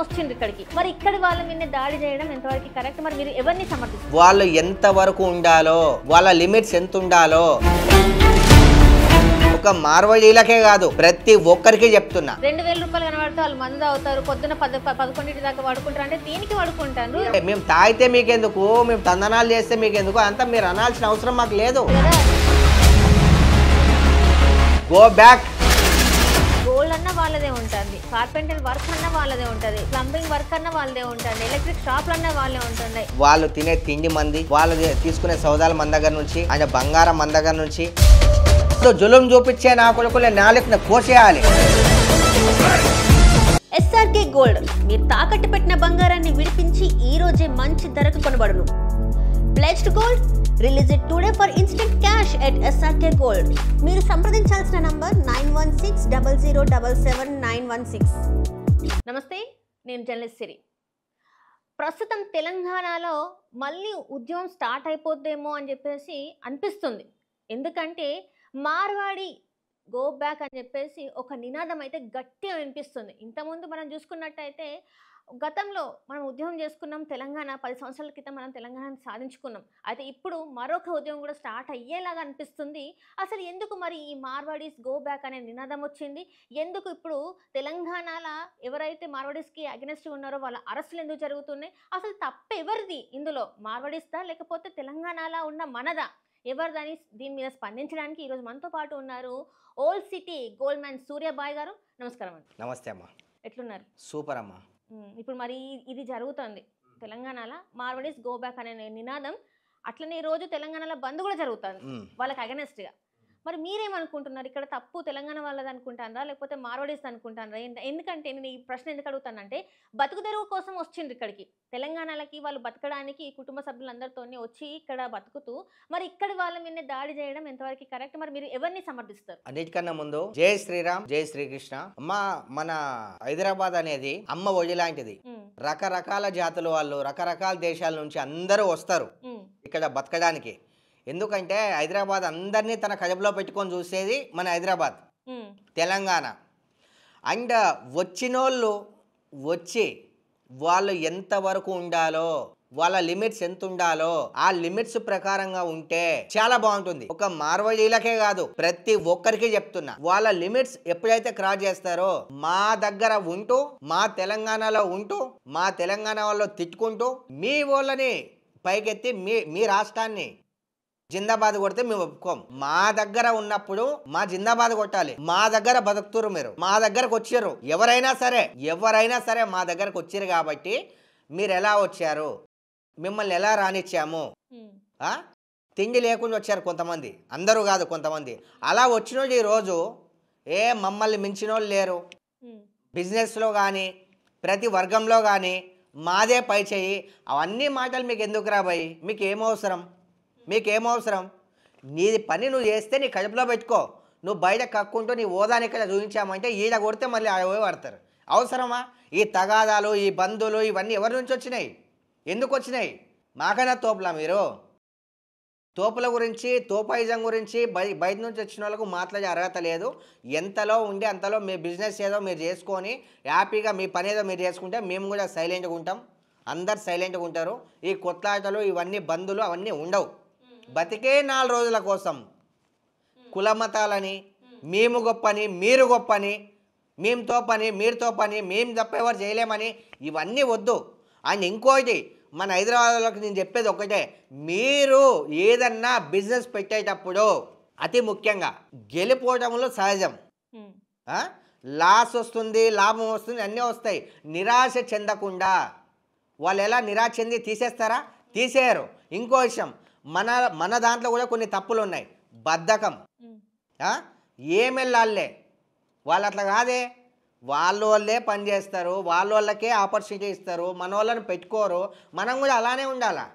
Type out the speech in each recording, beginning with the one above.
వచ్చిండ్రు ఇక్కడికి. మరి ఇక్కడి వాళ్ళ మీద దాడి చేయడం ఎంతవరకు కరెక్ట్? మరి మీరు ఎవరిని సమర్థిస్తారు? వాళ్ళు ఎంత వరకు ఉండాలో, వాళ్ళ లిమిట్స్ ఎంత ఉండాలో ఒక మార్వాడీలకే కాదు ప్రతి ఒక్కరికి చెప్తున్నా. 2000 రూపాయలు కనబడితే వాళ్ళు మందు తాగుతారు, పొద్దున 11 దాకా వాడుకుంటారు అంటే దీనికి వాడుకుంటారు. మేము తాగితే మీకెందుకు, మేము తందనాలు చేస్తే మీకెందుకు, అంతా మీరు అనాల్సిన అవసరం మాకు లేదు. Go back. గోల్డ్ అన్న వాళ్ళదే ఉంటుంది, కార్పెంటర్ వర్క్ అన్న వాళ్ళదే ఉంటుంది, ప్లంబింగ్ వర్క్ అన్న వాళ్ళదే ఉంటుంది, ఎలక్ట్రిక్ షాప్లు అన్న వాళ్ళే ఉంటున్నాయి. వాళ్ళు తినే తిండి మంది, వాళ్ళు తీసుకునే సౌదాల మన దగ్గర నుంచి, అంటే బంగారం మన దగ్గర నుంచి. జులుం చూపించే నా కొడుకులే నాలుగున కోసేయాలి. ఎస్ఆర్కే గోల్డ్ మీరు తాకట్టు పెట్టిన బంగారాన్ని విడిపించి ఈ రోజే మంచి ధరకు కొనబడును. Pledged gold release it today for instant cash at SRK gold. మీరు సంప్రదించాల్సిన నంబర్ 9160077916. నమస్తే, నేను జర్నలిస్ట్ సిరి. ప్రస్తుతం తెలంగాణలో మళ్ళీ ఉద్యమం స్టార్ట్ అయిపోద్దేమో అని చెప్పేసి అనిపిస్తుంది. ఎందుకంటే మార్వాడి గో బ్యాక్ అని చెప్పేసి ఒక నినాదం అయితే గట్టిగా వినిపిస్తుంది. ఇంతకుముందు మనం చూసుకున్నట్టయితే గతంలో మనం ఉద్యమం చేసుకున్నాం, తెలంగాణ 10 సంవత్సరాల క్రితం మనం తెలంగాణను సాధించుకున్నాం. అయితే ఇప్పుడు మరొక ఉద్యమం కూడా స్టార్ట్ అయ్యేలాగా అనిపిస్తుంది. అసలు ఎందుకు మరి ఈ మార్వాడీస్ గో బ్యాక్ అనే నినాదం వచ్చింది? ఎందుకు ఇప్పుడు తెలంగాణలో ఎవరైతే మార్వాడీస్కి అగెనెస్ట్ ఉన్నారో వాళ్ళ అరెస్టులు ఎందుకు జరుగుతున్నాయి? అసలు తప్పు ఎవరిది ఇందులో, మార్వాడీస్దా లేకపోతే తెలంగాణలో ఉన్న మనదా, ఎవరిదని దీని మీద స్పందించడానికి ఈరోజు మనతో పాటు ఉన్నారు ఓల్డ్ సిటీ గోల్డ్ మ్యాన్ సూర్యాబాయ్ గారు. నమస్కారం అండి. నమస్తే అమ్మా. ఎట్లున్నారు? సూపర్ అమ్మా. ఇప్పుడు మరి ఇది జరుగుతుంది తెలంగాణలో, మార్వాడీస్ గో బ్యాక్ అనే నినాదం. అట్లనే ఈ రోజు తెలంగాణలో బంద్ కూడా జరుగుతుంది వాళ్ళకి అగెనెస్ట్గా. మరి మీరేమనుకుంటున్నారు? ఇక్కడ తప్పు తెలంగాణ వాళ్ళది అనుకుంటారా లేకపోతే మార్వాడీస్ అనుకుంటారా? ఎందుకంటే నేను ఈ ప్రశ్న ఎందుకు అడుగుతానంటే, బతుకు తెరువు కోసం వచ్చిండ్రు ఇక్కడికి తెలంగాణలకి, వాళ్ళు బతకడానికి కుటుంబ సభ్యులందరితో వచ్చి ఇక్కడ బతుకుతూ మరి ఇక్కడి వాళ్ళ మీద దాడి చేయడం ఎంతవరకు కరెక్ట్? మరి మీరు ఎవరిని సమర్థిస్తారు? అన్నిటికన్నా ముందు జై శ్రీరామ్, జై శ్రీకృష్ణ. అమ్మా, మన హైదరాబాద్ అనేది అమ్మ ఒడి లాంటిది. రకరకాల జాతుల వాళ్ళు, రకరకాల దేశాల నుంచి అందరూ వస్తారు ఇక్కడ బతకడానికి. ఎందుకంటే హైదరాబాద్ అందరినీ తన కడుపులో పెట్టుకొని చూసేది మన హైదరాబాద్, తెలంగాణ. అండ్ వచ్చినోళ్ళు వచ్చి వాళ్ళు ఎంతవరకు ఉండాలో, వాళ్ళ లిమిట్స్ ఎంత ఉండాలో ఆ లిమిట్స్ ప్రకారంగా ఉంటే చాలా బాగుంటుంది. ఒక మార్వాడీలకే కాదు ప్రతి ఒక్కరికి చెప్తున్నా, వాళ్ళ లిమిట్స్ ఎప్పుడైతే క్రాస్ చేస్తారో మా దగ్గర ఉంటూ, మా తెలంగాణలో ఉంటూ, మా తెలంగాణ వాళ్ళు తిట్టుకుంటూ మీ వాళ్ళని పైకెత్తి మీ రాష్ట్రాన్ని జిందాబాద్ కొడితే మేము ఒప్పుకోం. మా దగ్గర ఉన్నప్పుడు మా జిందాబాద్ కొట్టాలి. మా దగ్గర బతుకుతురు, మీరు మా దగ్గరకు వచ్చారు, ఎవరైనా సరే మా దగ్గరకు వచ్చారు కాబట్టి మీరు ఎలా వచ్చారు, మిమ్మల్ని ఎలా రానిచ్చాము, తిండి లేకుండా వచ్చారు కొంతమంది, అందరూ కాదు కొంతమంది. అలా వచ్చినోళ్ళు ఈరోజు మమ్మల్ని మించినోళ్ళు లేరు. బిజినెస్లో కానీ ప్రతి వర్గంలో కానీ మాదే పై చెయ్యి. అవన్నీ మాటలు మీకు ఎందుకు రాబాయి? మీకేమవసరం? నీది పని నువ్వు చేస్తే నీ కడుపులో పెట్టుకో. నువ్వు బయట కక్కుంటూ నీ హోదాని ఇక్కడ చూపించామంటే ఈడ కొడితే మళ్ళీ పోయి పడతారు. అవసరమా ఈ తగాదాలు, ఈ బంధువులు, ఇవన్నీ ఎవరి నుంచి వచ్చినాయి, ఎందుకు వచ్చినాయి? మాకైనా తోపులా మీరు? తోపుల గురించి, తోపాయిజం గురించి బయట నుంచి వచ్చిన వాళ్ళకు మాట్లాడే అర్హత లేదు. ఎంతలో ఉండి అంతలో మీ బిజినెస్ ఏదో మీరు చేసుకొని హ్యాపీగా మీ పని ఏదో మీరు చేసుకుంటే మేము కూడా సైలెంట్గా ఉంటాం, అందరు సైలెంట్గా ఉంటారు. ఈ కొట్లాటలు, ఇవన్నీ బంధులు అవన్నీ ఉండవు. బతికే 4 రోజుల కోసం కులమతాలని, మేము గొప్పని, మీరు గొప్పని, మేముతో పని, మీరుతో పని, మేము తప్ప ఎవరు చేయలేమని ఇవన్నీ వద్దు. అండ్ ఇంకోటి, మన హైదరాబాద్లోకి నేను చెప్పేది ఒకటే, మీరు ఏదన్నా బిజినెస్ పెట్టేటప్పుడు అతి ముఖ్యంగా గెలిపోవడంలో సహజం. లాస్ వస్తుంది, లాభం వస్తుంది, అన్నీ వస్తాయి. నిరాశ చెందకుండా, వాళ్ళు ఎలా నిరాశ చెంది తీసేస్తారా? తీసేయరు. ఇంకో విషయం, మన దాంట్లో కూడా కొన్ని తప్పులు ఉన్నాయి. బద్ధకం, ఏమెళ్ళాలే, వాళ్ళు అట్లా కాదే, వాళ్ళే పని చేస్తారు, వాళ్ళకే ఆపర్చునిటీ ఇస్తారు, మన వాళ్ళని పెట్టుకోరు. మనం కూడా అలానే ఉండాలా?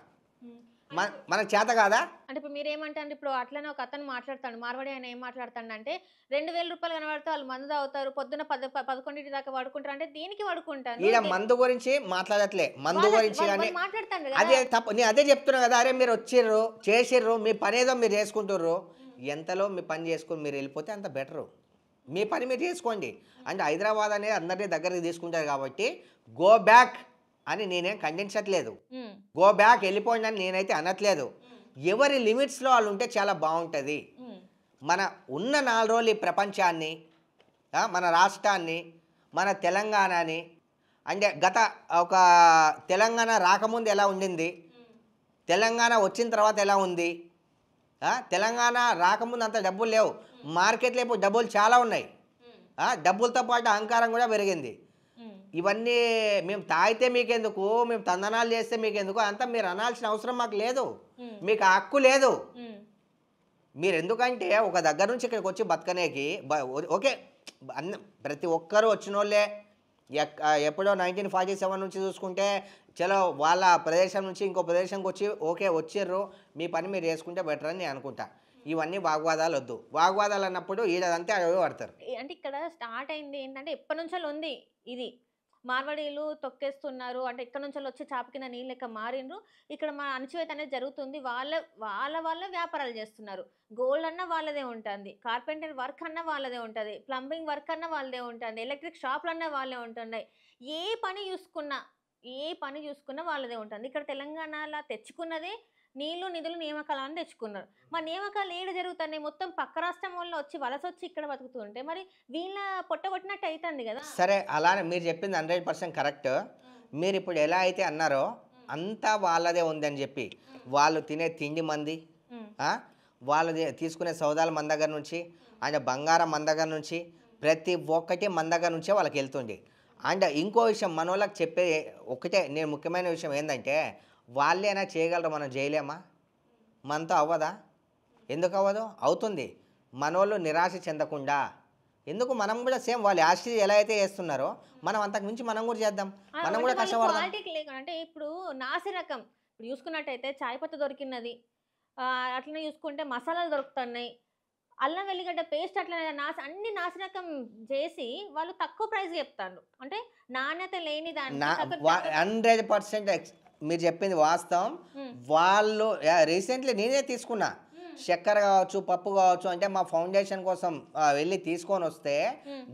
మనకు చేత కాదా? అంటే ఇప్పుడు మీరేమంటారు? ఇప్పుడు అట్లనే ఒక అతను మాట్లాడతాడు, మార్వాడి ఆయన ఏం మాట్లాడతాడు అంటే, 2000 రూపాయలు కనబడితే వాళ్ళు మందు తాగుతారు, పొద్దున 11 దాకా వాడుకుంటారు అంటే దీనికి వాడుకుంటారు. ఈడ మందు గురించి మాట్లాడట్లే, మందు గురించి కానీ మాట్లాడతాను. అదే తప్పు. నేను అదే చెప్తున్నా కదా, అరే మీరు వచ్చిర్రు, చేసిర్రు, మీ పని ఏదో మీరు చేసుకుంటుర్రు, ఎంతలో మీ పని చేసుకుని మీరు వెళ్ళిపోతే అంత బెటరు. మీ పని మీరు చేసుకోండి. అంటే హైదరాబాద్ అనేది అందరినీ దగ్గరికి తీసుకుంటారు కాబట్టి గో బ్యాక్ అని నేనేం ఖండించట్లేదు. గో బ్యాక్ వెళ్ళిపోండి అని నేనైతే అనట్లేదు. ఎవరి లిమిట్స్లో వాళ్ళు ఉంటే చాలా బాగుంటుంది. మన ఉన్న 4 రోజులు ఈ ప్రపంచాన్ని, మన రాష్ట్రాన్ని, మన తెలంగాణని, అంటే గత ఒక తెలంగాణ రాకముందు ఎలా ఉండింది, తెలంగాణ వచ్చిన తర్వాత ఎలా ఉంది, తెలంగాణ రాకముందు అంత డబ్బులు లేవు, మార్కెట్లో ఇప్పుడు డబ్బులు చాలా ఉన్నాయి, డబ్బులతో పాటు అహంకారం కూడా పెరిగింది. ఇవన్నీ మేము తాగితే మీకెందుకు, మేము తందనాలు చేస్తే మీకెందుకు అంతా మీరు అనాల్సిన అవసరం మాకు లేదు. మీకు ఆ హక్కు లేదు. మీరు ఎందుకంటే ఒక దగ్గర నుంచి ఇక్కడికి వచ్చి బతకనేకి ఓకే, ప్రతి ఒక్కరూ వచ్చిన వాళ్ళే ఎప్పుడో 1947 నుంచి చూసుకుంటే చలో వాళ్ళ ప్రదేశం నుంచి ఇంకో ప్రదేశంకి వచ్చి ఓకే వచ్చిర్రు, మీ పని మీరు చేసుకుంటే బెటర్ అని నేను అనుకుంటా. ఇవన్నీ వాగ్వాదాలు వద్దు. వాగ్వాదాలు అన్నప్పుడు ఈడదంతే అడవి పడతారు. అంటే ఇక్కడ స్టార్ట్ అయింది ఏంటంటే ఎప్పటి నుంచో ఉంది ఇది, మార్వాడీలు తొక్కేస్తున్నారు అంటే ఇక్కడ నుంచి వచ్చి చాప కింద నీళ్ళు లెక్క మారిండ్రు. ఇక్కడ మా అణచివేత అనేది జరుగుతుంది. వాళ్ళ వ్యాపారాలు చేస్తున్నారు. గోల్డ్ అన్న వాళ్ళదే ఉంటుంది, కార్పెంటర్ వర్క్ అన్న వాళ్ళదే ఉంటుంది, ప్లంబింగ్ వర్క్ అన్న వాళ్ళదే ఉంటుంది, ఎలక్ట్రిక్ షాపులు అన్న వాళ్ళే ఉంటున్నాయి. ఏ పని చూసుకున్నా వాళ్ళదే ఉంటుంది. ఇక్కడ తెలంగాణలో తెచ్చుకున్నదే నీళ్లు నిధులు నియామకాలను తెచ్చుకున్నారు. మరి నియామకాలు ఏడు జరుగుతున్నాయి, మొత్తం పక్క రాష్ట్రం వల్ల వచ్చి వలస వచ్చి ఇక్కడ బతుకుతుంటే మరి వీళ్ళ పొట్టగొట్టినట్టు అవుతుంది కదా. సరే, అలానే మీరు చెప్పింది 100% కరెక్ట్. మీరు ఇప్పుడు ఎలా అయితే అన్నారో అంతా వాళ్ళదే ఉందని చెప్పి, వాళ్ళు తినే తిండి మంది, వాళ్ళు తీసుకునే సౌదాలు మన దగ్గర నుంచి, అండ్ బంగారం మన దగ్గర నుంచి, ప్రతి ఒక్కటి మన దగ్గర నుంచే వాళ్ళకి వెళ్తుంది. అండ్ ఇంకో విషయం మన వాళ్ళకి చెప్పే ఒకటే నేను ముఖ్యమైన విషయం ఏంటంటే, వాళ్ళేనా చేయగలరు, మనం చేయలేమా? మనతో అవ్వదా? ఎందుకు అవ్వదు? అవుతుంది. మనోళ్ళు నిరాశ చెందకుండా ఎందుకు మనం కూడా సేమ్ వాళ్ళు యాస్ట్రీ ఎలా అయితే చేస్తున్నారో మనం అంతకు మించి మనం కూడా చేద్దాం, మనం కూడా కష్టపడదాం. అంటే ఇప్పుడు నాసి రకం ఇప్పుడు చూసుకున్నట్టయితే చాయ్ పత్తి దొరికినది, అట్లనే చూసుకుంటే మసాలాలు దొరుకుతున్నాయి, అల్లం వెల్లిగడ్డ పేస్ట్ అట్లనే అన్ని నాసిరకం చేసి వాళ్ళు తక్కువ ప్రైస్ చెప్తారు. అంటే నాణ్యత లేని దాన్ని 100% మీరు చెప్పింది వాస్తవం. వాళ్ళు రీసెంట్లీ నేనే తీసుకున్నా, చక్కెర కావచ్చు, పప్పు కావచ్చు, అంటే మా ఫౌండేషన్ కోసం వెళ్ళి తీసుకొని వస్తే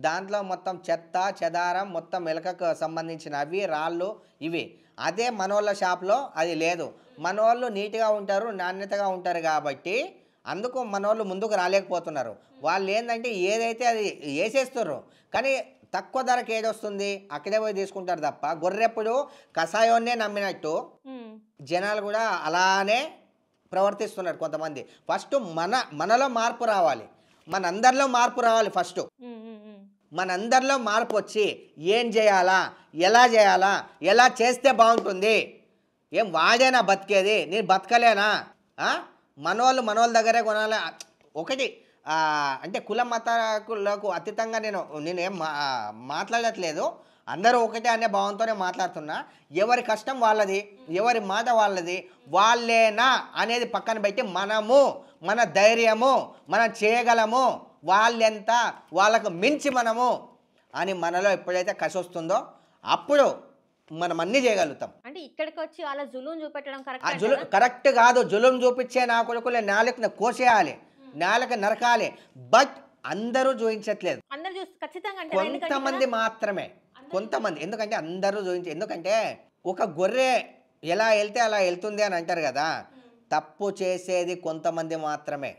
దాంట్లో మొత్తం చెత్త చెదారం మొత్తం ఎలకకు సంబంధించిన అవి రాళ్ళు ఇవి. అదే మనోళ్ళ షాప్లో అది లేదు. మనోళ్ళు నీట్గా ఉంటారు, నాణ్యతగా ఉంటారు కాబట్టి అందుకు మనోళ్ళు ముందుకు రాలేకపోతున్నారు. వాళ్ళు ఏంటంటే ఏదైతే అది వేసేస్తున్నారు, కానీ తక్కువ ధరకి ఏదొస్తుంది అక్కడే పోయి తీసుకుంటారు తప్ప గొర్రెప్పుడు కషాయాన్నే నమ్మినట్టు జనాలు కూడా అలానే ప్రవర్తిస్తున్నారు కొంతమంది. ఫస్ట్ మనలో మార్పు రావాలి, మనందరిలో మార్పు రావాలి. ఫస్ట్ మనందరిలో మార్పు వచ్చి ఏం చేయాలా, ఎలా చేస్తే బాగుంటుంది, ఏం వాడేనా బతికేది, నేను బతకలేనా, మనోళ్ళ దగ్గరే కొనాలి. ఒకటి అంటే కుల మతాలకు అతీతంగా నేనేం మాట్లాడట్లేదు, అందరూ ఒకటే అనే భావంతోనే మాట్లాడుతున్నా. ఎవరి కష్టం వాళ్ళది, ఎవరి మాట వాళ్ళది, వాళ్ళేనా అనేది పక్కన పెట్టి మన ధైర్యము, మనం చేయగలము, వాళ్ళెంత వాళ్ళకు మించి మనము అని మనలో ఎప్పుడైతే కసి వస్తుందో అప్పుడు మనం అన్నీ చేయగలుగుతాం. అంటే ఇక్కడికి వచ్చి వాళ్ళ జులుం చూపెట్టడం కరెక్ట్ కాదు. జులుం చూపించే నా కొడుకులే నాలుకను కోసేయాలి, నాలుక నరకాలి. బట్ అందరూ చూపించట్లేదు, కొంతమంది మాత్రమే, కొంతమంది. ఎందుకంటే అందరూ ఎందుకంటే ఒక గొర్రె ఎలా వెళ్తే అలా వెళ్తుంది అని అంటారు కదా, తప్పు చేసేది కొంతమంది మాత్రమే.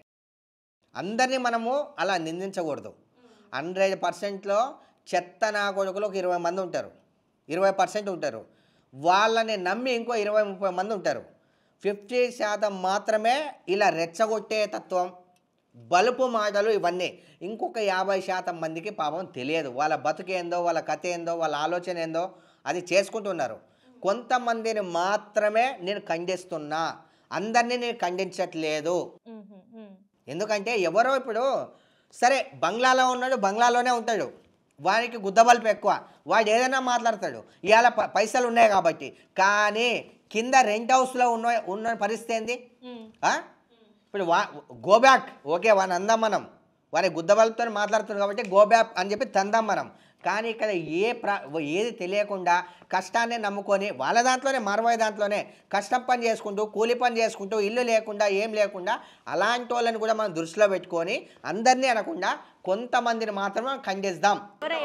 అందరినీ మనము అలా నిందించకూడదు. 100%లో చెత్త నా కొడుకులు ఒక 20 మంది ఉంటారు, 20% ఉంటారు. వాళ్ళని నమ్మి ఇంకో 20-30 మంది ఉంటారు. 50% మాత్రమే ఇలా రెచ్చగొట్టే తత్వం, బలుపు మాటలు ఇవన్నీ. ఇంకొక 50% మందికి పాపం తెలియదు, వాళ్ళ బతుకేందో, వాళ్ళ కథ ఏందో, వాళ్ళ ఆలోచన ఏందో అది చేసుకుంటున్నారు. కొంతమందిని మాత్రమే నేను ఖండిస్తున్నా, అందరినీ నేను ఖండించట్లేదు. ఎందుకంటే ఎవరో ఇప్పుడు సరే బంగ్లాలో ఉన్నాడు, బంగ్లాలోనే ఉంటాడు, వానికి గుద్దబల్పు ఎక్కువ, వాడు ఏదైనా మాట్లాడతాడు, ఇవాళ పైసలు ఉన్నాయి కాబట్టి. కానీ కింద రెంట్ హౌస్లో ఉన్న పరిస్థితి ఏంది? ఇప్పుడు గోబ్యాక్ ఓకే వాని అందాం మనం, వారి గుద్దబల్పుతో మాట్లాడుతున్నాం కాబట్టి గోబ్యాక్ అని చెప్పి తందాం మనం. కానీ ఇక్కడ ఏది తెలియకుండా కష్టాన్ని నమ్ముకొని వాళ్ళ దాంట్లోనే మార్వాయి దాంట్లోనే కష్టం పని చేసుకుంటూ కూలి పని చేసుకుంటూ ఇల్లు లేకుండా ఏం లేకుండా అలాంటి వాళ్ళని కూడా మనం దృష్టిలో పెట్టుకొని అందరినీ అనకుండా కొంతమందిని మాత్రమే ఖండిస్తాం.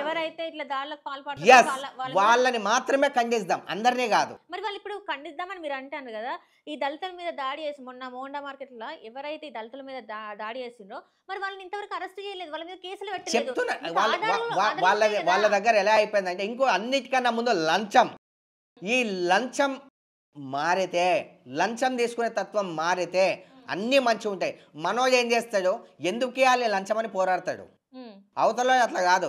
ఎవరైతే ఇట్లా దాడులకు ఎస్, పాల్పడుతున్నారో వాళ్ళని మాత్రమే ఖండిస్తాం, అందరినీ కాదు. మరి వాళ్ళు ఇప్పుడు ఖండిద్దామని మీరు అంటారు కదా, ఈ దళితుల మీద దాడి చేసి మొన్న మోండా మార్కెట్ లో ఎవరైతే ఈ దళితుల మీద దాడి చేసిండ్రో మరి వాళ్ళని ఇంతవరకు అరెస్ట్ చేయలేదు, వాళ్ళ మీద కేసులు పెట్టలేదు. చెప్తున్నా ఇంకా ఆధారాలు వాళ్ళ ఉన్నాయి వాళ్ళ కదా. దగ్గర ఎలా అయిపోయిందంటే, ఇంకో అన్నిటికన్నా ముందు లంచం. ఈ లంచం మారితే, లంచం తీసుకునే తత్వం మారితే అన్నీ మంచిగా ఉంటాయి. మనోజ్ ఏం చేస్తాడు, ఎందుకు ఇవ్వాలి లంచం అని పోరాడతాడు. అవతల అట్లా కాదు,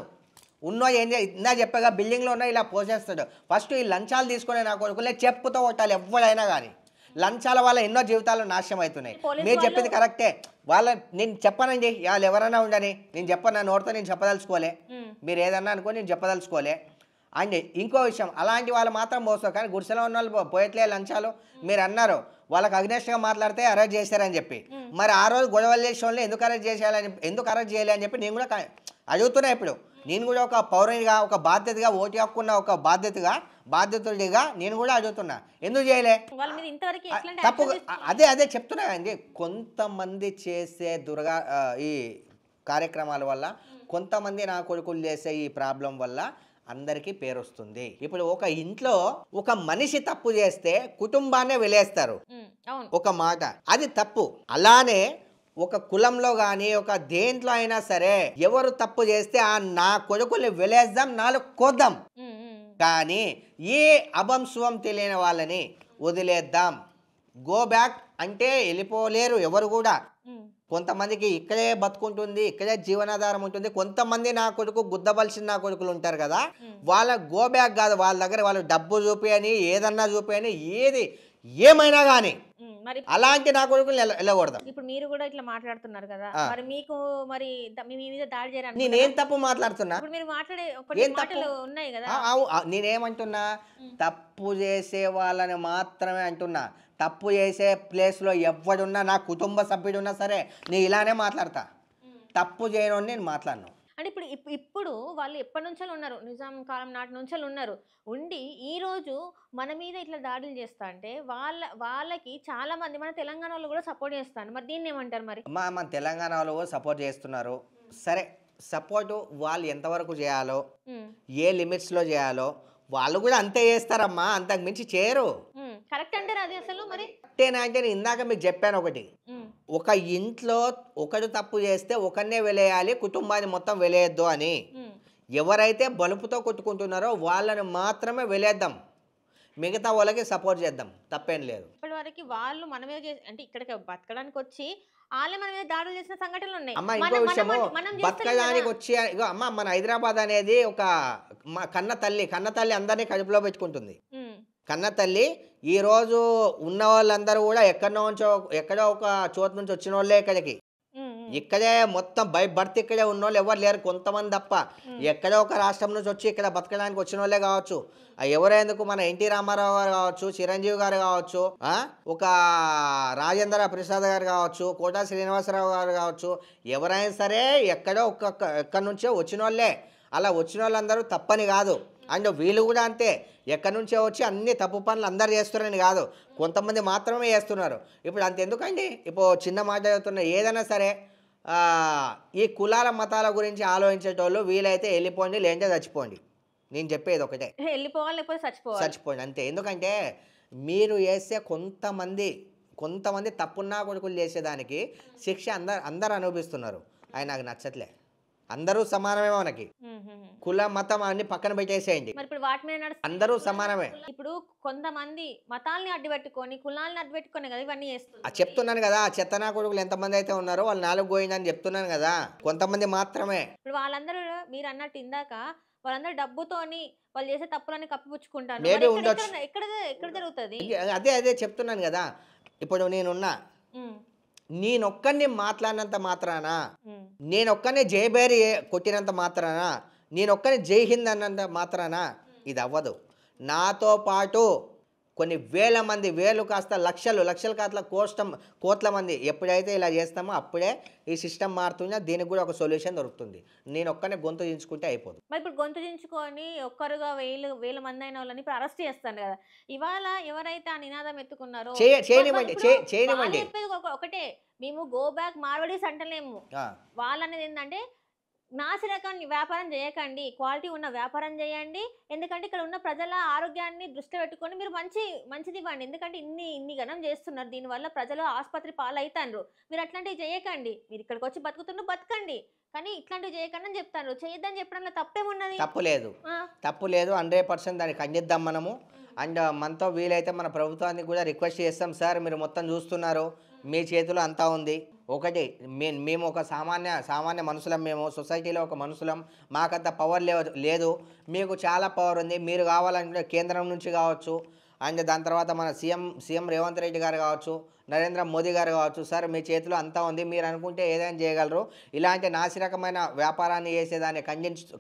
ఉన్నో ఏం ఇందా చెప్పగా బిల్డింగ్లో ఉన్న ఇలా పోసేస్తాడు. ఫస్ట్ ఈ లంచాలు తీసుకునే నా కొడుకులే చెప్పుతో కొట్టాలి ఎవరైనా కానీ. లంచాల వల్ల ఎన్నో జీవితాలు నాశనం అవుతున్నాయి. మీరు చెప్పింది కరెక్టే. నేను చెప్పనండి, వాళ్ళు ఎవరైనా ఉండని, నేను చెప్పను, నా నోటితో నేను చెప్పదలుచుకోలే, మీరు ఏదన్నా అనుకో నేను చెప్పదలుచుకోలే. అండ్ ఇంకో విషయం, అలాంటి వాళ్ళు మాత్రం పోస్తారు, కానీ గుడిసెలో ఉన్న వాళ్ళు పోయట్లే లంచాలు. మీరు అన్నారు వాళ్ళకి అగ్నెస్ట్గా మాట్లాడితే అరెస్ట్ చేశారని చెప్పి, మరి ఆ రోజు గొడవలు చేసే వాళ్ళని ఎందుకు అరెస్ట్ చేసేయాలని, ఎందుకు అరెస్ట్ చేయాలి అని చెప్పి నేను కూడా అడుగుతున్నా. ఇప్పుడు నేను కూడా ఒక పౌరునిగా, ఒక బాధ్యతగా, ఓటు హక్కున్న ఒక బాధ్యతుడిగా నేను కూడా అడుగుతున్నా, ఎందుకు చేయలే తప్పు. అదే చెప్తున్నా అండి. కొంతమంది చేసే ఈ కార్యక్రమాల వల్ల, కొంతమంది నా కొడుకులు చేసే ఈ ప్రాబ్లం వల్ల అందరికీ పేరు వస్తుంది. ఇప్పుడు ఒక ఇంట్లో ఒక మనిషి తప్పు చేస్తే కుటుంబాన్నే వెలేస్తారు, ఒక మాట, అది తప్పు. అలానే ఒక కులంలో కానీ ఒక దేంట్లో అయినా సరే ఎవరు తప్పు చేస్తే ఆ నా కొడుకుల్ని వెలేద్దాం, నాలుగు కోద్దాం. కానీ ఏ అభంశువం తెలియని వాళ్ళని వదిలేద్దాం, గో బ్యాక్ అంటే వెళ్ళిపోలేరు ఎవరు కూడా. కొంతమందికి ఇక్కడే బతుకుంటుంది, ఇక్కడే జీవనాధారం ఉంటుంది. కొంతమంది నా కొడుకు గుద్దబలిసిన నా కొడుకులు ఉంటారు కదా, వాళ్ళ గో బ్యాక్ కాదు, వాళ్ళ దగ్గర వాళ్ళు డబ్బు చూపియని, ఏదన్నా చూపియని, ఏమైనా కానీ అలాంటి నా కొడుకులు వెళ్ళకూడదు. ఇప్పుడు మీరు కూడా ఇట్లా మాట్లాడుతున్నారు కదా, మరి మీకు మరి మీ మీద దాడి చేయడానికి నేనేం తప్పు మాట్లాడుతున్నా? మీరు మాట్లాడే మాటలు ఉన్నాయి కదా. నేనేమంటున్నా, తప్పు చేసే వాళ్ళని మాత్రమే అంటున్నా. తప్పు చేసే ప్లేస్లో ఎవడున్నా, నా కుటుంబ సభ్యుడున్నా సరే నేను ఇలానే మాట్లాడతా. తప్పు చేయను నేను మాట్లాడను. అంటే ఇప్పుడు వాళ్ళు ఎప్పటి నుంచో ఉన్నారు, నిజాం కాలం నాటి నుంచో ఉన్నారు, ఉండి ఈ రోజు మన మీద ఇట్లా దాడులు చేస్తా అంటే వాళ్ళకి చాలా మంది మన తెలంగాణ వాళ్ళు కూడా సపోర్ట్ చేస్తారు. మరి దీన్ని ఏమంటారు? మరి మన తెలంగాణ వాళ్ళు కూడా సపోర్ట్ చేస్తున్నారు. సరే, సపోర్టు వాళ్ళు ఎంతవరకు చేయాలో, ఏ లిమిట్స్లో చేయాలో వాళ్ళు కూడా అంతే చేస్తారమ్మా, అంతకు మించి చేయరు. కరెక్ట్ అంటారు అది అసలు? మరి అంటే నేను ఇందాక మీకు చెప్పాను ఒకటి, ఒక ఇంట్లో ఒకడు తప్పు చేస్తే ఒకరినే వెలేయాలి, కుటుంబాన్ని మొత్తం వెలేయద్దు అని. ఎవరైతే బలుపుతో కొట్టుకుంటున్నారో వాళ్ళని మాత్రమే వెలేద్దాం, మిగతా వాళ్ళకి సపోర్ట్ చేద్దాం, తప్పేం లేదు. ఇప్పటి వరకు వాళ్ళు మనమే అంటే ఇక్కడికి బతకడానికి వచ్చి వాళ్ళే మన మీద దాడులు చేసిన సంఘటనలు ఉన్నాయి. అమ్మ ఇంకో విషయము, బతకడానికి వచ్చి అమ్మ మన హైదరాబాద్ అనేది ఒక కన్న తల్లి అందరినీ కడుపులో పెట్టుకుంటుంది. కన్న తల్లి ఈరోజు ఉన్న వాళ్ళందరూ కూడా ఎక్కడో ఒక చోటు నుంచి వచ్చిన వాళ్ళే ఇక్కడే మొత్తం బై బర్త్ ఇక్కడే ఉన్న వాళ్ళు ఎవరు లేరు, కొంతమంది తప్ప. ఎక్కడో ఒక రాష్ట్రం నుంచి వచ్చి ఇక్కడ బతకడానికి వచ్చిన వాళ్ళే కావచ్చు. ఎవరెందుకు మన ఎన్టీ రామారావు గారు కావచ్చు, చిరంజీవి గారు కావచ్చు, ఒక రాజేంద్ర ప్రసాద్ గారు కావచ్చు, కోటా శ్రీనివాసరావు గారు కావచ్చు, ఎవరైనా సరే ఎక్కడి నుంచో వచ్చిన వాళ్ళే. అలా వచ్చిన వాళ్ళందరూ తప్పని కాదు, అండ్ వీళ్ళు కూడా అంతే, ఎక్కడి నుంచో వచ్చి అన్ని తప్పు పనులు అందరు చేస్తున్నారని కాదు, కొంతమంది మాత్రమే చేస్తున్నారు. ఇప్పుడు అంతెందుకండి, ఇప్పుడు చిన్న మాట చెప్తున్నా, ఏదైనా సరే ఈ కులాల మతాల గురించి ఆలోచించేటోళ్ళు వీలైతే వెళ్ళిపోండి, లేదంటే చచ్చిపోండి. నేను చెప్పేది ఒకటే, వెళ్ళిపోవాలి లేకపోతే చచ్చిపోండి అంతే. ఎందుకంటే మీరు చేసే కొంతమంది తప్పున్నా కొడుకులు చేసేదానికి శిక్ష అందరు అనుభవిస్తున్నారు. అది నాకు నచ్చట్లే. అందరూ సమానమే, మనకి కుల మతం అన్ని పక్కన పెట్టేసేయండి, అందరూ సమానమే. ఇప్పుడు కొంతమంది మతాల్ని అడ్డుపెట్టుకొని కులాలని అడ్డుపెట్టుకొని కదా ఇవన్నీ చేస్తున్నారు. చెప్తున్నాను కదా, చెత్తనా కొడుకులు ఎంతమంది అయితే ఉన్నారో వాళ్ళు 4 పోయిందని చెప్తున్నాను కదా, కొంతమంది మాత్రమే. ఇప్పుడు వాళ్ళందరూ మీరు అన్నట్టు ఇందాక వాళ్ళందరూ డబ్బుతోని వాళ్ళు చేసే తప్పులని కప్పిపుచ్చుకుంటారు. ఎక్కడ జరుగుతుంది? అదే చెప్తున్నాను కదా. ఇప్పుడు నేనొక్కడిని మాట్లాడినంత మాత్రాన, నేనొక్కడిని జైబేరి కొట్టినంత మాత్రాన, నేనొక్కడిని జై హింద్ అన్నంత మాత్రాన ఇది అవ్వదు. నాతో పాటు కొన్ని వేలు కాస్త లక్షలు కాస్త కోట్ల మంది ఎప్పుడైతే ఇలా చేస్తామో అప్పుడే ఈ సిస్టమ్ మారుతుందో దీనికి కూడా ఒక సొల్యూషన్ దొరుకుతుంది. నేను ఒక్కనే గొంతు దించుకుంటే అయిపోదు. మరి ఇప్పుడు గొంతు దించుకొని ఒక్కరుగా వేల మంది అయిన వాళ్ళని ఇప్పుడు అరెస్ట్ చేస్తాను కదా, ఇవాళ ఎవరైతే ఆ నినాదం ఎత్తుకున్నారో చేయనివ్వండి. ఒకటే, మేము గో బ్యాక్ మార్వడీస్ అంటలేము. వాళ్ళనేది ఏంటంటే నాసిరకం వ్యాపారం చేయకండి, క్వాలిటీ ఉన్న వ్యాపారం చేయండి. ఎందుకంటే ఇక్కడ ఉన్న ప్రజల ఆరోగ్యాన్ని దృష్టిలో పెట్టుకొని మీరు మంచిది ఇవ్వండి. ఎందుకంటే ఇన్ని గణం చేస్తున్నారు. దీనివల్ల ప్రజలు ఆసుపత్రి పాలైతాండ్రు. మీరు అట్లాంటివి చేయకండి. మీరు ఇక్కడికి వచ్చి బతుకుతున్నారు బతకండి. కానీ ఇట్లాంటివి చేయకండి అని చెప్తాను. చేయొద్దని చెప్పడంలో తప్పేమున్నది? తప్పు లేదు, ఆ! తప్పు లేదు. 100% దాన్ని ఖండిద్దాం మనము. అండ్ మనతో వీలైతే మన ప్రభుత్వానికి కూడా రిక్వెస్ట్ చేస్తాం, సార్ మీరు మొత్తం చూస్తున్నారు, మీ చేతిలో అంతా ఉంది. ఒకటి మేము ఒక సామాన్య మనుషులం, మేము సొసైటీలో ఒక మనుషులం, మాకంత పవర్ లేదు. మీకు చాలా పవర్ ఉంది. మీరు కావాలంటే కేంద్రం నుంచి కావచ్చు, అండ్ దాని తర్వాత మన సీఎం రేవంత్ రెడ్డి గారు కావచ్చు, నరేంద్ర మోదీ గారు కావచ్చు, సార్ మీ చేతిలో అంతా ఉంది, మీరు అనుకుంటే ఏదైనా చేయగలరు. ఇలాంటి నాసిరకమైన వ్యాపారాన్ని చేసేదాన్ని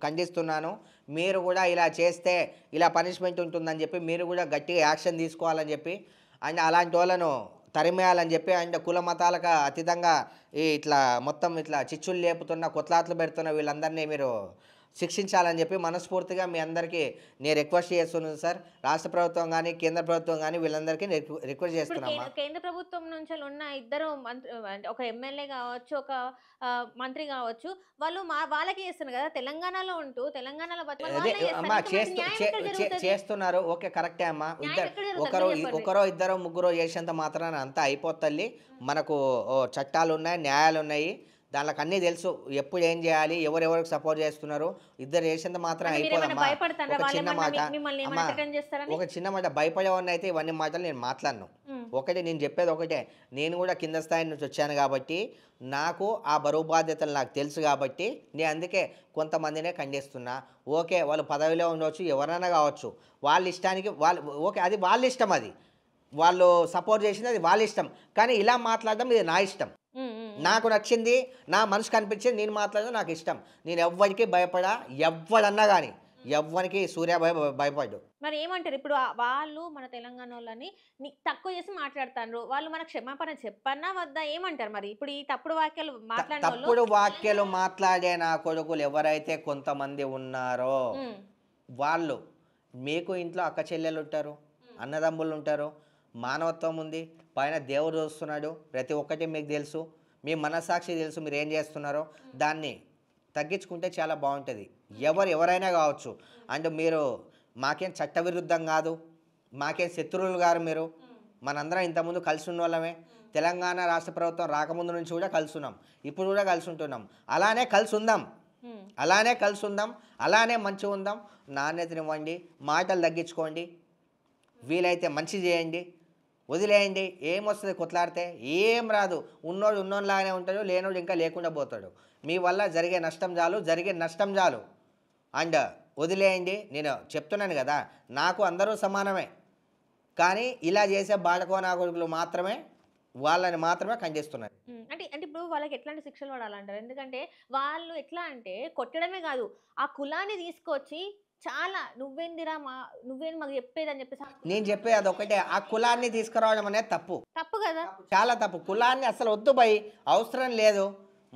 ఖండిస్తున్నాను. మీరు కూడా ఇలా చేస్తే ఇలా పనిష్మెంట్ ఉంటుందని చెప్పి మీరు కూడా గట్టిగా యాక్షన్ తీసుకోవాలని చెప్పి, అండ్ అలాంటి వాళ్ళను తరిమేయాలని చెప్పి, అండ్ కుల మతాలకు అతీతంగా ఇట్లా మొత్తం ఇట్లా చిచ్చులు లేపుతున్న కొట్లాట్లు పెడుతున్న వీళ్ళందరినీ మీరు శిక్షించాలని చెప్పి మనస్ఫూర్తిగా మీ అందరికీ నేను రిక్వెస్ట్ చేస్తున్నాను సార్. రాష్ట్ర ప్రభుత్వం కానీ కేంద్ర ప్రభుత్వం కానీ వీళ్ళందరికీ రిక్వెస్ట్ చేస్తున్నామా. కేంద్ర ప్రభుత్వం నుంచి ఉన్న ఇద్దరు అంటే ఒక ఎమ్మెల్యే కావచ్చు, ఒక మంత్రి కావచ్చు, వాళ్ళు వాళ్ళకి చేస్తున్నారు కదా. తెలంగాణలో ఉంటూ తెలంగాణలో అదే అమ్మా చేస్తున్నారు. ఓకే, కరెక్టే అమ్మా. ఒకరో ఇద్దరు ముగ్గురు చేసేంత మాత్రాన అంతా అయిపోతల్లి. మనకు చట్టాలు ఉన్నాయి, న్యాయాలు ఉన్నాయి, దానికి అన్నీ తెలుసు. ఎప్పుడు ఏం చేయాలి, ఎవరెవరికి సపోర్ట్ చేస్తున్నారు, ఇద్దరు చేసేంత మాత్రం అయిపోదమ్మా. ఒక చిన్న మాట భయపడేవాడిని అయితే ఇవన్నీ మాటలు నేను మాట్లాడను. ఒకటి నేను చెప్పేది ఒకటే, నేను కూడా కింద స్థాయి నుంచి వచ్చాను కాబట్టి నాకు ఆ బరువు బాధ్యతలు నాకు తెలుసు కాబట్టి నేను అందుకే కొంతమందినే ఖండిస్తున్నా. ఓకే, వాళ్ళు పదవిలో ఉండవచ్చు, ఎవరైనా కావచ్చు, వాళ్ళ ఇష్టానికి ఓకే, అది వాళ్ళ ఇష్టం, అది వాళ్ళు సపోర్ట్ చేసింది అది వాళ్ళ ఇష్టం. కానీ ఇలా మాట్లాడడం ఇది నా ఇష్టం, నాకు నచ్చింది, నా మనసుకు అనిపించింది నేను మాట్లాడడం నాకు ఇష్టం. నేను ఎవ్వరికి భయపడా, ఎవ్వడన్నా కానీ ఎవ్వరికి సూర్య భయపడ్డు. మరి ఏమంటారు ఇప్పుడు వాళ్ళు మన తెలంగాణ వాళ్ళని తక్కువ చేసి మాట్లాడుతారు, వాళ్ళు మన క్షమాపణ చెప్పన్నా వద్దా, ఏమంటారు మరి? ఇప్పుడు ఈ తప్పుడు వాక్యాలు మాట్లాడే నా కొడుకులు ఎవరైతే కొంతమంది ఉన్నారో వాళ్ళు, మీకు ఇంట్లో అక్క చెల్లెలు ఉంటారు, అన్నదమ్ములు ఉంటారు, మానవత్వం ఉంది, పైన దేవుడు చూస్తున్నాడు, ప్రతి ఒక్కటి మీకు తెలుసు, మీ మనస్సాక్షి తెలుసు మీరు ఏం చేస్తున్నారో. దాన్ని తగ్గించుకుంటే చాలా బాగుంటుంది. ఎవరైనా కావచ్చు. అండ్ మీరు మాకేం చట్టవిరుద్ధం కాదు, మాకేం శత్రువులు గారు, మీరు మనందరం ఇంతకుముందు కలిసి ఉన్న వాళ్ళమే. తెలంగాణ రాష్ట్ర ప్రభుత్వం రాకముందు నుంచి కూడా కలిసి ఉన్నాం, ఇప్పుడు కూడా కలిసి ఉంటున్నాం. అలానే కలిసి ఉందాం, అలానే మంచిగా ఉందాం. నాణ్యతనివ్వండి, మాటలు తగ్గించుకోండి, వీలైతే మంచి చేయండి, వదిలేయండి. ఏమొస్తుంది కొట్లాడితే? ఏం రాదు. ఉన్నోళ్ళలాగానే ఉంటాడు, లేనోడు ఇంకా లేకుండా పోతాడు. మీ వల్ల జరిగే నష్టం చాలు. అండ్ వదిలేయండి. నేను చెప్తున్నాను కదా, నాకు అందరూ సమానమే, కానీ ఇలా చేసే బాడకో నా కొడుకులు వాళ్ళని మాత్రమే ఖండిస్తున్నారు. అంటే ఇప్పుడు వాళ్ళకి ఎట్లాంటి శిక్షలు పడాలంటారు? ఎందుకంటే వాళ్ళు ఎట్లా అంటే కొట్టడమే కాదు, ఆ కులాన్ని తీసుకొచ్చి చాలా నువ్వేంది మాకు చెప్పేది అని చెప్పేసి. నేను చెప్పేది అదొకటే, ఆ కులాన్ని తీసుకురావడం అనేది తప్పు కదా, చాలా తప్పు. కులాన్ని అసలు వద్దు భయ్, అవసరం లేదు.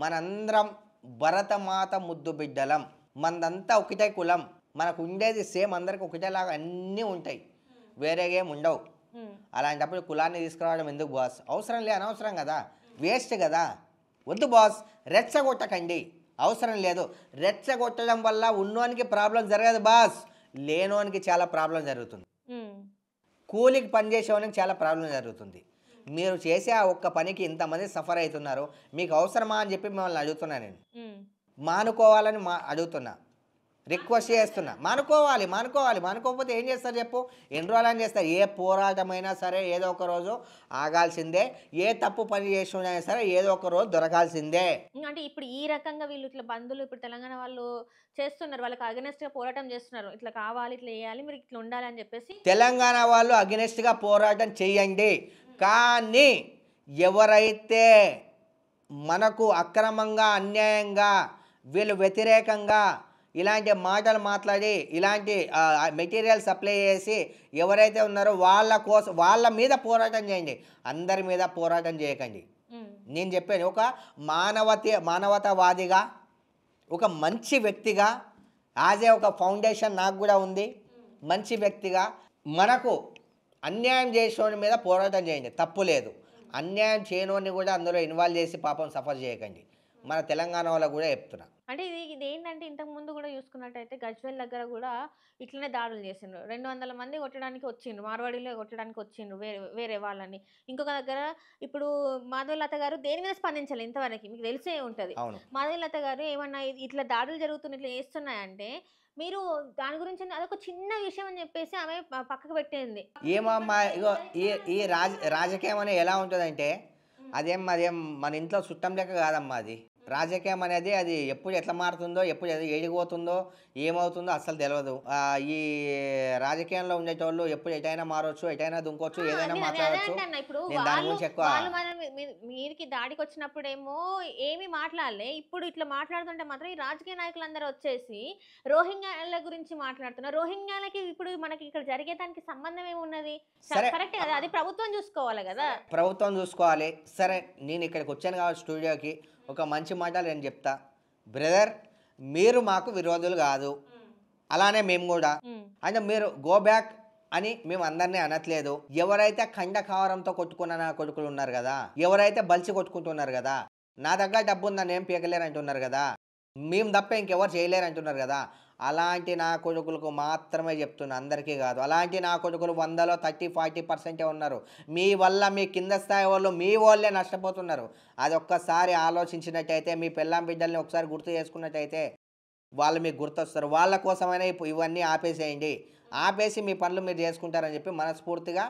మనందరం భరతమాత ముద్దు బిడ్డలం, మనదంతా ఒకటే కులం, మనకు ఉండేది సేమ్, అందరికి ఒకటేలాగా అన్నీ ఉంటాయి, వేరేగేం ఉండవు. అలాంటప్పుడు కులాన్ని తీసుకురావడం ఎందుకు బాస్? అనవసరం కదా, వేస్ట్ కదా. వద్దు బాస్, రెచ్చగొట్టకండి, అవసరం లేదు. రెచ్చగొట్టడం వల్ల ఉన్నోనికి ప్రాబ్లం జరగదు బాస్, లేనోనికి చాలా ప్రాబ్లం జరుగుతుంది. కూలికి పనిచేసేవానికి చాలా ప్రాబ్లం జరుగుతుంది. మీరు చేసే ఆ ఒక్క పనికి ఇంతమంది సఫర్ అవుతున్నారు, మీకు అవసరమా అని చెప్పి మిమ్మల్ని అడుగుతున్నా. నేను మానుకోవాలని అడుగుతున్నా, రిక్వెస్ట్ చేస్తున్నా. మానుకోకపోతే ఏం చేస్తారు చెప్పు? ఎన్ని రోజులని చేస్తారు? ఏ పోరాటమైనా సరే ఏదో ఒక రోజు ఆగాల్సిందే, ఏ తప్పు పని చేసినా సరే ఏదో ఒక రోజు దొరకాల్సిందే. అంటే ఇప్పుడు ఈ రకంగా వీళ్ళు ఇట్లా బంధువులు ఇప్పుడు తెలంగాణ వాళ్ళు చేస్తున్నారు, వాళ్ళకి అగెనెస్ట్గా పోరాటం చేస్తున్నారు, ఇట్లా కావాలి, ఇట్లా చేయాలి, మీరు ఇట్లా ఉండాలి అని చెప్పేసి. తెలంగాణ వాళ్ళు అగెనెస్ట్గా పోరాటం చేయండి, కానీ ఎవరైతే మనకు అక్రమంగా అన్యాయంగా వీళ్ళు వ్యతిరేకంగా ఇలాంటి మాటలు మాట్లాడి ఇలాంటి మెటీరియల్ సప్లై చేసి ఎవరైతే ఉన్నారో వాళ్ళ మీద పోరాటం చేయండి, అందరి మీద పోరాటం చేయకండి. నేను చెప్పాను, ఒక మానవతావాదిగా, ఒక మంచి వ్యక్తిగా, ఒక ఫౌండేషన్ నాకు కూడా ఉంది, మంచి వ్యక్తిగా మనకు అన్యాయం చేసేవాడి మీద పోరాటం చేయండి, తప్పు లేదు. అన్యాయం చేయనోడిని కూడా అందులో ఇన్వాల్వ్ చేసి పాపం సఫర్ చేయకండి. మన తెలంగాణ వాళ్ళకు కూడా చెప్తున్నా. అంటే ఇది ఏంటంటే ఇంతకు ముందు కూడా చూసుకున్నట్టయితే గజ్వేల్ దగ్గర కూడా ఇట్లనే దాడులు చేసిండ్రు. 200 మంది కొట్టడానికి వచ్చిండ్రు. మార్వాడీలో కొట్టడానికి వచ్చిండ్రు వేరే వేరే వాళ్ళని. ఇంకొక దగ్గర ఇప్పుడు మాధవీలత గారు దేని మీద స్పందించలే ఇంతవరకి. మీకు తెలిసే ఉంటది. అవును. మాధవీలత గారు ఏమన్నా ఇట్లా దాడులు జరుగుతున్నాయి, ఇట్లా చేస్తున్నాయంటే మీరు దాని గురించి అదొక చిన్న విషయం అని చెప్పేసి ఆమె పక్కకు పెట్టేంది. ఏమమ్మా ఇగో ఈ ఈ రాజకీయం అనేది ఎలా ఉంటుందంటే అదేం మన ఇంట్లో చుట్టం లెక్క కాదమ్మా అది. రాజకీయం అనేది అది ఎప్పుడు ఎట్లా మారుతుందో, ఎప్పుడు ఎడిగిపోతుందో, ఏమవుతుందో అస్సలు తెలియదు. ఈ రాజకీయంలో ఉండేటోళ్ళు ఎప్పుడు ఎటైనా మారవచ్చు, ఎటైనా దుంకొచ్చు, ఏదైనా అదే మాట్లాడవచ్చు. అంటన్నా. ఇప్పుడు నేను దాని వాళ్ళు గురించి ఎక్కువ వాళ్ళు మన మీదికి దాడికి వచ్చినప్పుడేమో ఏమీ మాట్లాడలే. ఇప్పుడు ఇట్లా మాట్లాడుతుంటే మాత్రం ఈ రాజకీయ నాయకులందరూ వచ్చేసి రోహింగ్యాల గురించి మాట్లాడుతున్నారు. రోహింగ్యాలకి ఇప్పుడు మనకి ఇక్కడ జరిగేదానికి సంబంధం ఏమున్నది? సరే కరెక్టే కదా, అది ప్రభుత్వం చూసుకోవాలి కదా. ప్రభుత్వం చూసుకోవాలి. సరే నేను ఇక్కడికి వచ్చాను కాబట్టి స్టూడియోకి ఒక మంచి మాట నేను చెప్తా. బ్రదర్, మీరు మాకు విరోధులు కాదు, అలానే మేము కూడా. ఉమ్, అంటే మీరు గో బ్యాక్ అని మేము అందరినీ అనట్లేదు. ఎవరైతే ఖండకావరంతో కొట్టుకున్న నా కొడుకులు ఉన్నారు కదా, ఎవరైతే బలిసి కొట్టుకుంటున్నారు కదా, నా దగ్గర డబ్బు ఉందని ఏం పీకలేరు అంటున్నారు కదా, మేము తప్ప ఇంకెవరు చేయలేరు అంటున్నారు కదా, అలాంటి నా కొడుకులకు మాత్రమే చెప్తున్నా, అందరికీ కాదు. అలాంటి నా కొడుకులు 100లో 30-40% ఉన్నారు. మీ వల్ల మీ కింద స్థాయి వాళ్ళు మీ వాళ్ళే నష్టపోతున్నారు. అది ఒక్కసారి ఆలోచించినట్టయితే, మీ పెళ్ళాం బిడ్డల్ని ఒకసారి గుర్తు చేసుకున్నట్టయితే వాళ్ళు మీకు గుర్తొస్తారు. వాళ్ళ కోసమైనా ఇవన్నీ ఆపేసేయండి. ఆపేసి మీ పనులు మీరు చేసుకుంటారని చెప్పి మనస్ఫూర్తిగా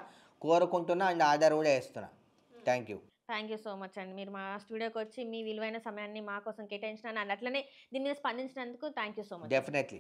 కోరుకుంటున్నా అండ్ ఆర్డర్ కూడా వేస్తున్నా. Thank you. Thank you so much అండి. మీరు మా స్టూడియోకి వచ్చి మీ విలువైన సమయాన్ని మా కోసం కేటాయించిన అండ్ అట్లనే దీని మీద స్పందించినందుకు thank you so much. Definitely.